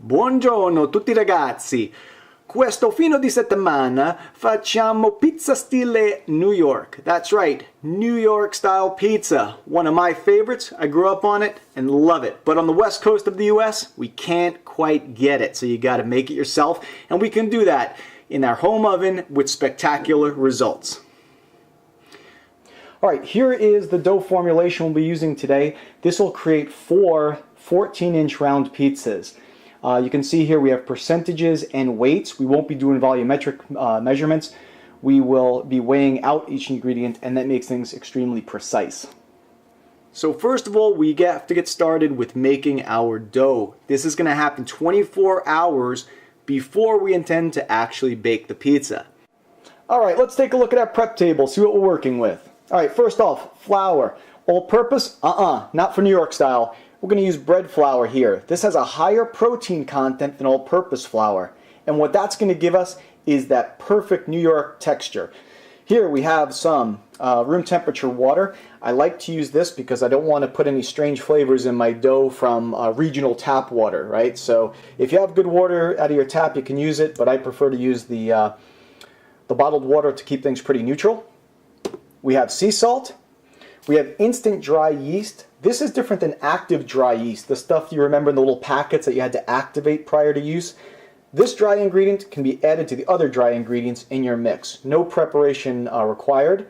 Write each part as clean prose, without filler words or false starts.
Buongiorno tutti ragazzi! Questo fine di settimana facciamo pizza stile New York. That's right, New York style pizza. One of my favorites. I grew up on it and love it. But on the west coast of the US, we can't quite get it. So you gotta make it yourself. And we can do that in our home oven with spectacular results. Alright, here is the dough formulation we'll be using today. This will create 4 14-inch round pizzas. You can see here we have percentages and weights. We won't be doing volumetric measurements. We will be weighing out each ingredient, and that makes things extremely precise. So first of all, we have to get started with making our dough. This is going to happen 24 hours before we intend to actually bake the pizza. Alright, let's take a look at our prep table, see what we're working with. Alright, first off, flour. All-purpose? Not for New York style. We're going to use bread flour here. This has a higher protein content than all-purpose flour. And what that's going to give us is that perfect New York texture. Here we have some room temperature water. I like to use this because I don't want to put any strange flavors in my dough from regional tap water, right? So if you have good water out of your tap, you can use it, but I prefer to use the bottled water to keep things pretty neutral. We have sea salt. We have instant dry yeast. This is different than active dry yeast, the stuff you remember in the little packets that you had to activate prior to use. This dry ingredient can be added to the other dry ingredients in your mix. No preparation required.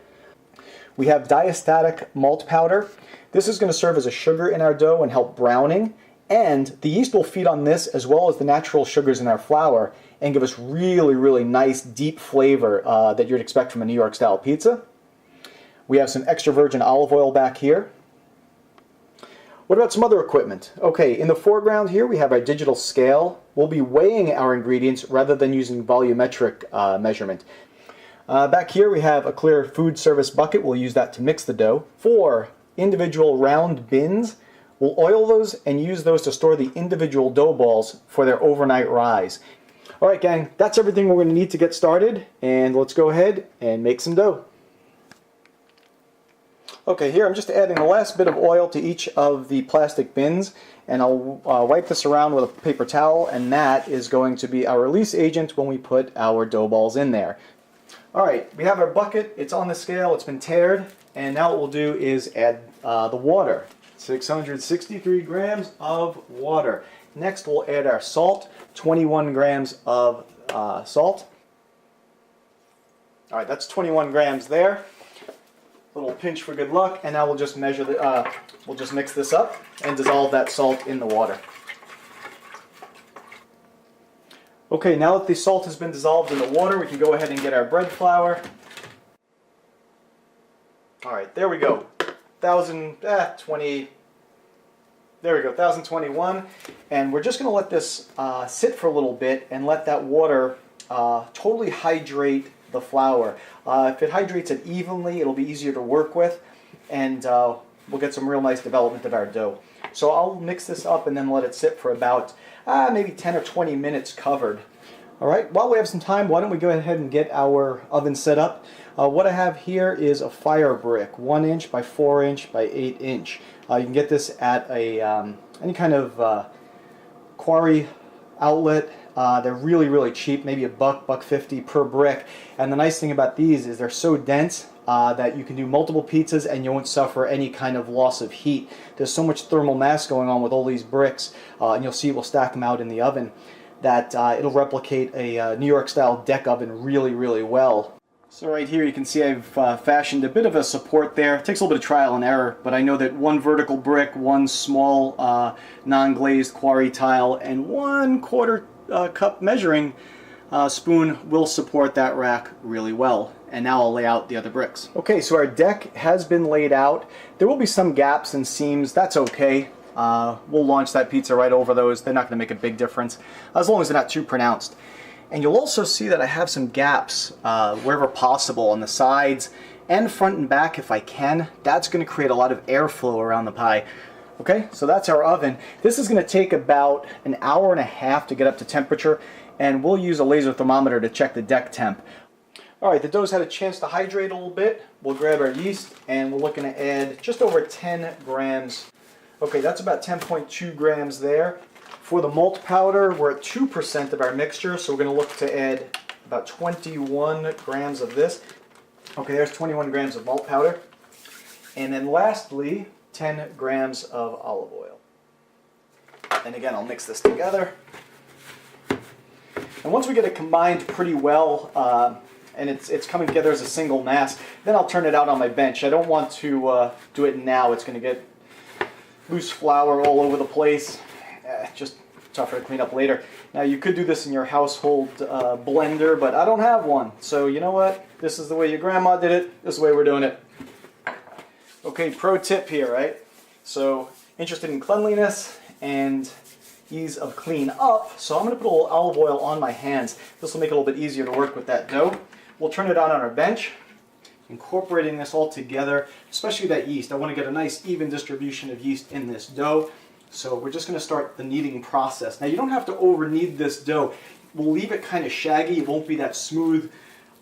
We have diastatic malt powder. This is going to serve as a sugar in our dough and help browning. And the yeast will feed on this as well as the natural sugars in our flour and give us really, really nice deep flavor that you'd expect from a New York style pizza. We have some extra virgin olive oil back here. What about some other equipment? Okay, in the foreground here we have our digital scale. We'll be weighing our ingredients rather than using volumetric measurement. Back here we have a clear food service bucket. We'll use that to mix the dough. 4 individual round bins. We'll oil those and use those to store the individual dough balls for their overnight rise. Alright gang, that's everything we're going to need to get started, and let's go ahead and make some dough. Okay, here I'm just adding the last bit of oil to each of the plastic bins, and I'll wipe this around with a paper towel, and that is going to be our release agent when we put our dough balls in there. Alright, we have our bucket, it's on the scale, it's been tared, and now what we'll do is add the water. 663 grams of water. Next we'll add our salt, 21 grams of salt. Alright, that's 21 grams there. Little pinch for good luck, and now we'll just measure we'll just mix this up and dissolve that salt in the water. Okay, now that the salt has been dissolved in the water, we can go ahead and get our bread flour. Alright, there we go. 1021, and we're just going to let this sit for a little bit and let that water totally hydrate the flour. If it hydrates it evenly, it'll be easier to work with, and we'll get some real nice development of our dough. So I'll mix this up and then let it sit for about maybe 10 or 20 minutes covered. Alright, while we have some time, why don't we go ahead and get our oven set up. What I have here is a fire brick, 1 inch by 4 inch by 8 inch. You can get this at a any kind of quarry outlet. They're really, really cheap, maybe $1.50 per brick. And the nice thing about these is they're so dense that you can do multiple pizzas and you won't suffer any kind of loss of heat. There's so much thermal mass going on with all these bricks, and you'll see we'll stack them out in the oven, that it'll replicate a New York style deck oven really, really well. So right here you can see I've fashioned a bit of a support there. It takes a little bit of trial and error, but I know that 1 vertical brick, 1 small non-glazed quarry tile, and 1/4 cup measuring spoon will support that rack really well. And now I'll lay out the other bricks. Okay, so our deck has been laid out. There will be some gaps and seams. That's okay. We'll launch that pizza right over those. They're not going to make a big difference, as long as they're not too pronounced. And you'll also see that I have some gaps wherever possible on the sides and front and back if I can. That's going to create a lot of airflow around the pie. Okay, so that's our oven. This is going to take about an hour and a half to get up to temperature, and we'll use a laser thermometer to check the deck temp. Alright, the dough's had a chance to hydrate a little bit. We'll grab our yeast, and we're looking to add just over 10 grams. Okay, that's about 10.2 grams there. For the malt powder, we're at 2% of our mixture, so we're going to look to add about 21 grams of this. Okay, there's 21 grams of malt powder. And then lastly, 10 grams of olive oil. And again, I'll mix this together. And once we get it combined pretty well, and it's coming together as a single mass, then I'll turn it out on my bench. I don't want to do it now. It's going to get loose flour all over the place. Just tougher to clean up later. Now you could do this in your household blender, but I don't have one. So you know what? This is the way your grandma did it. This is the way we're doing it. Okay, pro tip here, right? So interested in cleanliness and ease of clean up, so I'm going to put a little olive oil on my hands. This will make it a little bit easier to work with that dough. We'll turn it on our bench, incorporating this all together, especially that yeast. I want to get a nice even distribution of yeast in this dough. So we're just going to start the kneading process. Now you don't have to over knead this dough. We'll leave it kind of shaggy. It won't be that smooth,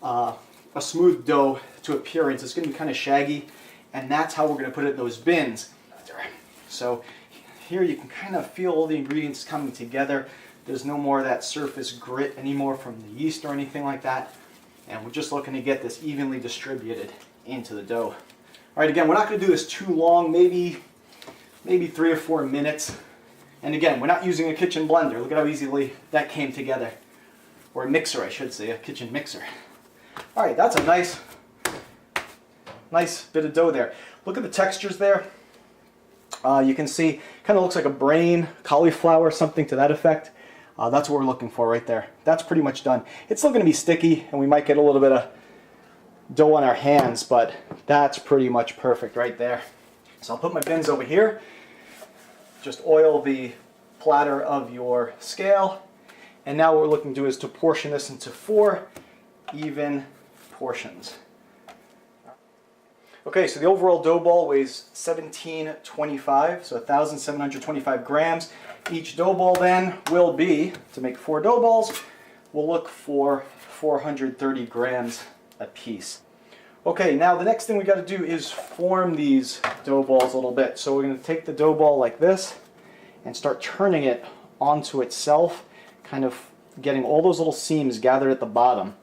a smooth dough to appearance. It's going to be kind of shaggy, and that's how we're going to put it in those bins. So here you can kind of feel all the ingredients coming together. There's no more of that surface grit anymore from the yeast or anything like that. And we're just looking to get this evenly distributed into the dough. All right, again, we're not going to do this too long, maybe 3 or 4 minutes. And again, we're not using a kitchen blender. Look at how easily that came together. Or a mixer, I should say, a kitchen mixer. All right, that's a nice bit of dough there. Look at the textures there. You can see, kind of looks like a brain, cauliflower, something to that effect. That's what we're looking for right there. That's pretty much done. It's still going to be sticky, and we might get a little bit of dough on our hands, but that's pretty much perfect right there. So I'll put my bins over here. Just oil the platter of your scale. And now what we're looking to do is to portion this into 4 even portions. Okay, so the overall dough ball weighs 1725, so 1,725 grams. Each dough ball then will be, to make 4 dough balls, we'll look for 430 grams a piece. Okay, now the next thing we got to do is form these dough balls a little bit. So we're going to take the dough ball like this and start turning it onto itself, kind of getting all those little seams gathered at the bottom.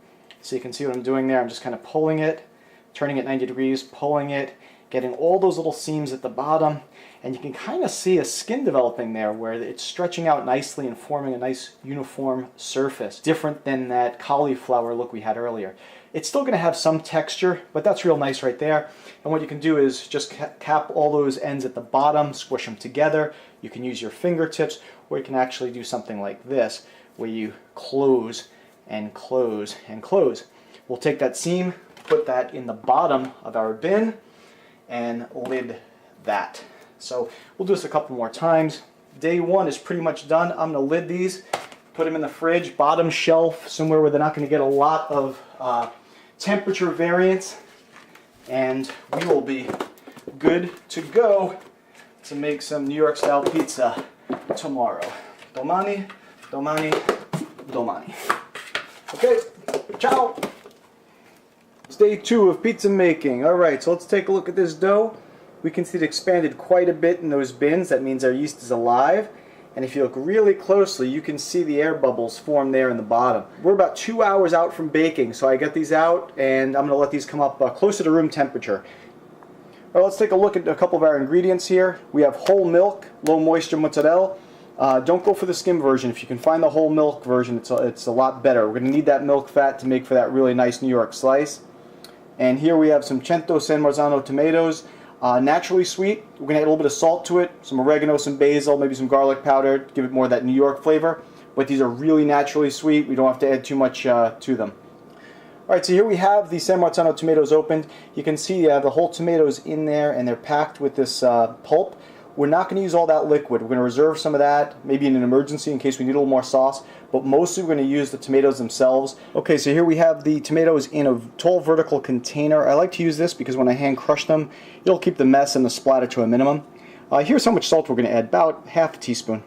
So you can see what I'm doing there. I'm just kind of pulling it, turning it 90 degrees, pulling it, getting all those little seams at the bottom, and you can kind of see a skin developing there where it's stretching out nicely and forming a nice uniform surface, different than that cauliflower look we had earlier. It's still going to have some texture, but that's real nice right there. And what you can do is just cap all those ends at the bottom, squish them together. You can use your fingertips, or you can actually do something like this, where you close and close and close. We'll take that seam, put that in the bottom of our bin, and lid that. So we'll do this a couple more times. Day 1 is pretty much done. I'm going to lid these, put them in the fridge, bottom shelf, somewhere where they're not going to get a lot of temperature variance, and we will be good to go to make some New York style pizza tomorrow. Domani, domani, domani. Okay, ciao! It's day 2 of pizza making. Alright, so let's take a look at this dough. We can see it expanded quite a bit in those bins. That means our yeast is alive. And if you look really closely, you can see the air bubbles form there in the bottom. We're about 2 hours out from baking, so I get these out and I'm going to let these come up closer to room temperature. All right, let's take a look at a couple of our ingredients here. We have whole milk, low moisture mozzarella. Don't go for the skim version. If you can find the whole milk version, it's a lot better. We're going to need that milk fat to make for that really nice New York slice. And here we have some Cento San Marzano tomatoes. Naturally sweet. We're going to add a little bit of salt to it, some oregano, some basil, maybe some garlic powder to give it more of that New York flavor. But these are really naturally sweet. We don't have to add too much to them. Alright, so here we have the San Marzano tomatoes opened. You can see the whole tomatoes in there, and they're packed with this pulp. We're not going to use all that liquid. We're going to reserve some of that, maybe in an emergency in case we need a little more sauce, but mostly we're going to use the tomatoes themselves. Okay, so here we have the tomatoes in a tall vertical container. I like to use this because when I hand crush them, it'll keep the mess and the splatter to a minimum. Here's how much salt we're going to add, about half a teaspoon.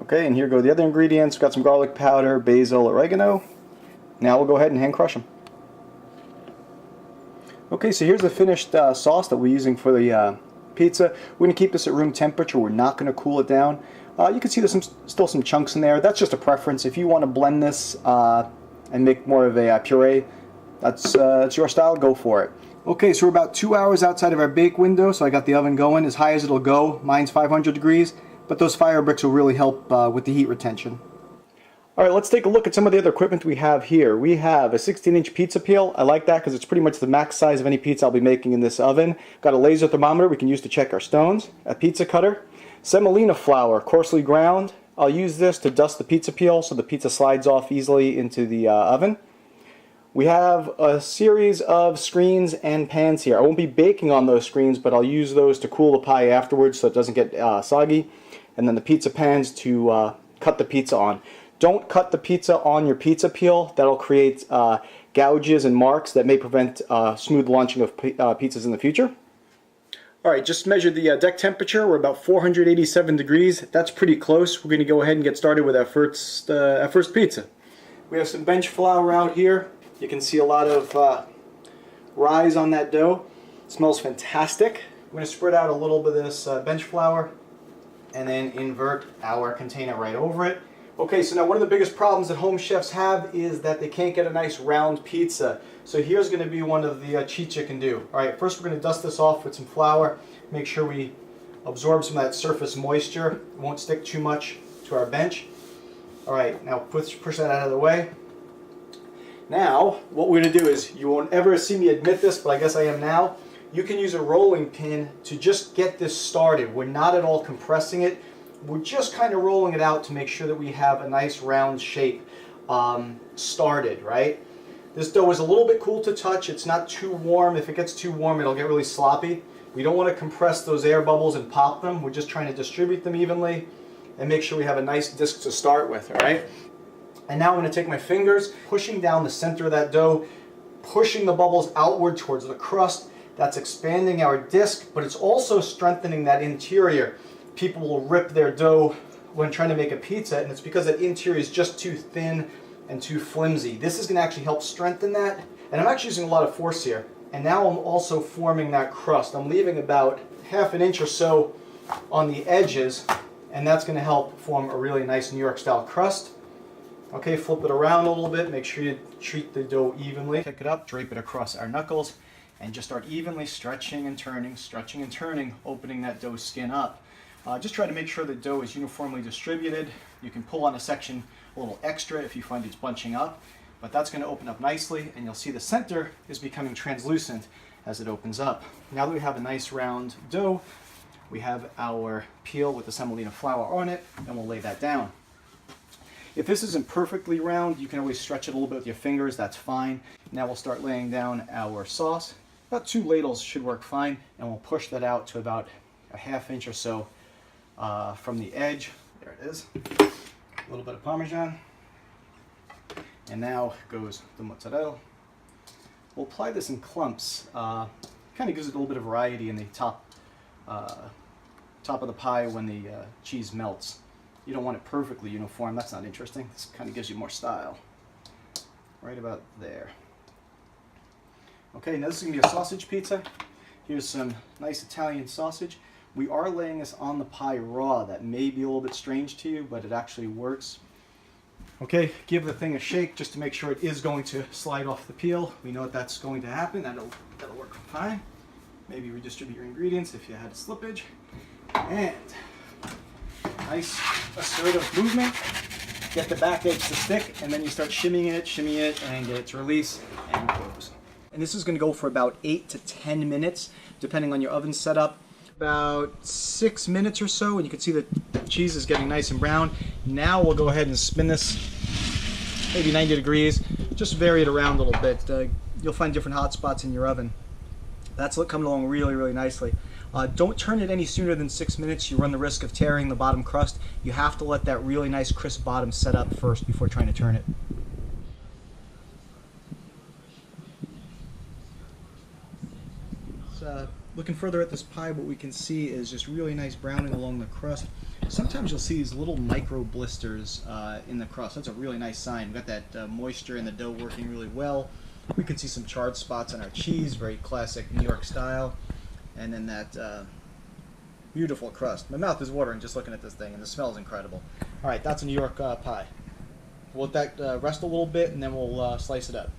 Okay, and here go the other ingredients. We've got some garlic powder, basil, oregano. Now we'll go ahead and hand crush them. Okay, so here's the finished sauce that we're using for the pizza. We're going to keep this at room temperature. We're not going to cool it down. You can see there's still some chunks in there. That's just a preference. If you want to blend this and make more of a puree, that's your style, go for it. Okay, so we're about 2 hours outside of our bake window, so I got the oven going as high as it'll go. Mine's 500 degrees, but those fire bricks will really help with the heat retention. All right, let's take a look at some of the other equipment we have here. We have a 16-inch pizza peel. I like that because it's pretty much the max size of any pizza I'll be making in this oven. Got a laser thermometer we can use to check our stones. A pizza cutter. Semolina flour, coarsely ground. I'll use this to dust the pizza peel so the pizza slides off easily into the oven. We have a series of screens and pans here. I won't be baking on those screens, but I'll use those to cool the pie afterwards so it doesn't get soggy. And then the pizza pans to cut the pizza on. Don't cut the pizza on your pizza peel. That'll create gouges and marks that may prevent smooth launching of pizzas in the future. Alright, just measured the deck temperature. We're about 487 degrees. That's pretty close. We're going to go ahead and get started with our first pizza. We have some bench flour out here. You can see a lot of rise on that dough. It smells fantastic. I'm going to spread out a little bit of this bench flour and then invert our container right over it. Okay, so now one of the biggest problems that home chefs have is that they can't get a nice round pizza. So here's going to be one of the cheats you can do. Alright, first we're going to dust this off with some flour. Make sure we absorb some of that surface moisture. It won't stick too much to our bench. Alright, now push that out of the way. Now, what we're going to do is, you won't ever see me admit this, but I guess I am now. You can use a rolling pin to just get this started. We're not at all compressing it. We're just kind of rolling it out to make sure that we have a nice round shape started, right? This dough is a little bit cool to touch. It's not too warm. If it gets too warm, it'll get really sloppy. We don't want to compress those air bubbles and pop them. We're just trying to distribute them evenly and make sure we have a nice disc to start with, all right? And now I'm going to take my fingers, pushing down the center of that dough, pushing the bubbles outward towards the crust. That's expanding our disc, but it's also strengthening that interior. People will rip their dough when trying to make a pizza, and it's because that interior is just too thin and too flimsy. This is going to actually help strengthen that, and I'm actually using a lot of force here. And now I'm also forming that crust. I'm leaving about ½ an inch or so on the edges, and that's going to help form a really nice New York style crust. Okay, flip it around a little bit, make sure you treat the dough evenly. Pick it up, drape it across our knuckles, and just start evenly stretching and turning, opening that dough skin up. Just try to make sure the dough is uniformly distributed. You can pull on a section a little extra if you find it's bunching up, but that's going to open up nicely, and you'll see the center is becoming translucent as it opens up. Now that we have a nice round dough, we have our peel with the semolina flour on it, and we'll lay that down. If this isn't perfectly round, you can always stretch it a little bit with your fingers, that's fine. Now we'll start laying down our sauce. About 2 ladles should work fine, and we'll push that out to about a ½ inch or so from the edge. There it is. A little bit of Parmesan. And now goes the mozzarella. We'll apply this in clumps. Kind of gives it a little bit of variety in the top of the pie when the cheese melts. You don't want it perfectly uniform. That's not interesting. This kind of gives you more style. Right about there. Okay, now this is going to be a sausage pizza. Here's some nice Italian sausage. We are laying this on the pie raw. That may be a little bit strange to you, but it actually works. Okay, give the thing a shake just to make sure it is going to slide off the peel. We know that that's going to happen. That'll work fine. Maybe redistribute your ingredients if you had a slippage. And nice assertive movement. Get the back edge to stick, and then you start shimmying it, and get it to release and close. And this is going to go for about 8 to 10 minutes, depending on your oven setup. About 6 minutes or so, and you can see the cheese is getting nice and brown. Now we'll go ahead and spin this, maybe 90 degrees. Just vary it around a little bit. You'll find different hot spots in your oven. That's coming along really, really nicely. Don't turn it any sooner than 6 minutes. You run the risk of tearing the bottom crust. You have to let that really nice crisp bottom set up first before trying to turn it. Looking further at this pie, what we can see is just really nice browning along the crust. Sometimes you'll see these little micro blisters in the crust. That's a really nice sign. We've got that moisture in the dough working really well. We can see some charred spots on our cheese, very classic New York style. And then that Beautiful crust. My mouth is watering just looking at this thing, and the smell is incredible. All right, that's a New York pie. We'll let that rest a little bit, and then we'll slice it up.